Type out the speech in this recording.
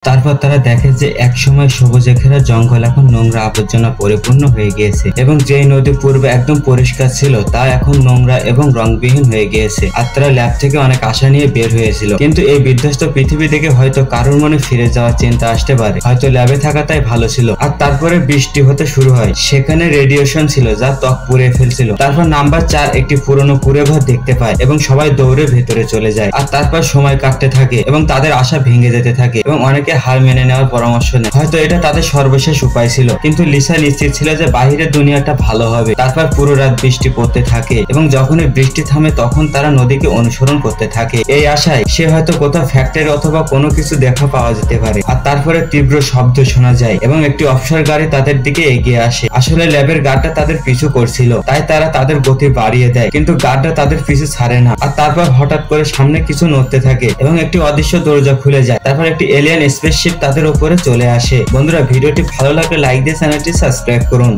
তারপর তারা দেখে যে একসময় সবুজে ঘেরা জঙ্গল এখন নোংরা আবর্জনা পরিপূর্ণ হয়ে গিয়েছে এবং যেই নদী পূর্বে একদম পরিষ্কার ছিল তা এখন নোংরা এবং রংবিহীন হয়ে গিয়েছে। আর তারা ল্যাব থেকে অনেক আশা নিয়ে বের হয়েছিল, কিন্তু এই বিধ্বস্ত পৃথিবী থেকে হয়তো কারোর মনে ফিরে যাওয়ার চিন্তা আসতে পারে, হয়তো ল্যাবে থাকাটাই ভালো ছিল। আর তারপরে বৃষ্টি হতে শুরু হয়, সেখানে রেডিয়েশন ছিল যা ত্বক পুড়িয়ে ফেলছিল। তারপর নাম্বার 4 একটি পুরনো কুঁড়ে ঘর দেখতে পায় এবং সবাই দৌড়ে ভেতরে চলে যায়। আর তারপর সময় কাটতে থাকে এবং তাদের আশা ভেঙে যেতে থাকে এবং অনেকে হার মেনে নেওয়ার পরামর্শ নেয়, হয়তো এটা তাদের সর্বশেষ উপায় ছিল। কিন্তু লিসা নিশ্চিত ছিল যে বাহিরের দুনিয়াটা ভালো হবে। তারপর পুরো রাত বৃষ্টি পড়তে থাকে এবং যখনই বৃষ্টি থামে তখন তারা নদীকে অনুসরণ করতে থাকে, এই আশায় সে হয়তো কোথাও ফ্যাক্টরি অথবা কোনো কিছু দেখা পাওয়া যেতে পারে। আর তারপরে তীব্র শব্দ শোনা যায় এবং একটি অফিসার গাড়ি তাদের দিকে এগিয়ে আসে। আসলে ল্যাবের গার্ডটা তাদের পিছু করছিল, তাই তারা তাদের গতি বাড়িয়ে দেয়, কিন্তু গার্ডটা তাদের পিছু ছাড়ে না। আর তারপর হঠাৎ করে সামনে কিছু নড়তে থাকে এবং একটি অদৃশ্য দরজা খুলে যায়। তারপর একটি এলিয়েন স্পেসশিপ তাদের উপরে চলে আসে। বন্ধুরা, ভিডিওটি ভালো লাগলে লাইক দিয়ে চ্যানেলটি সাবস্ক্রাইব করুন।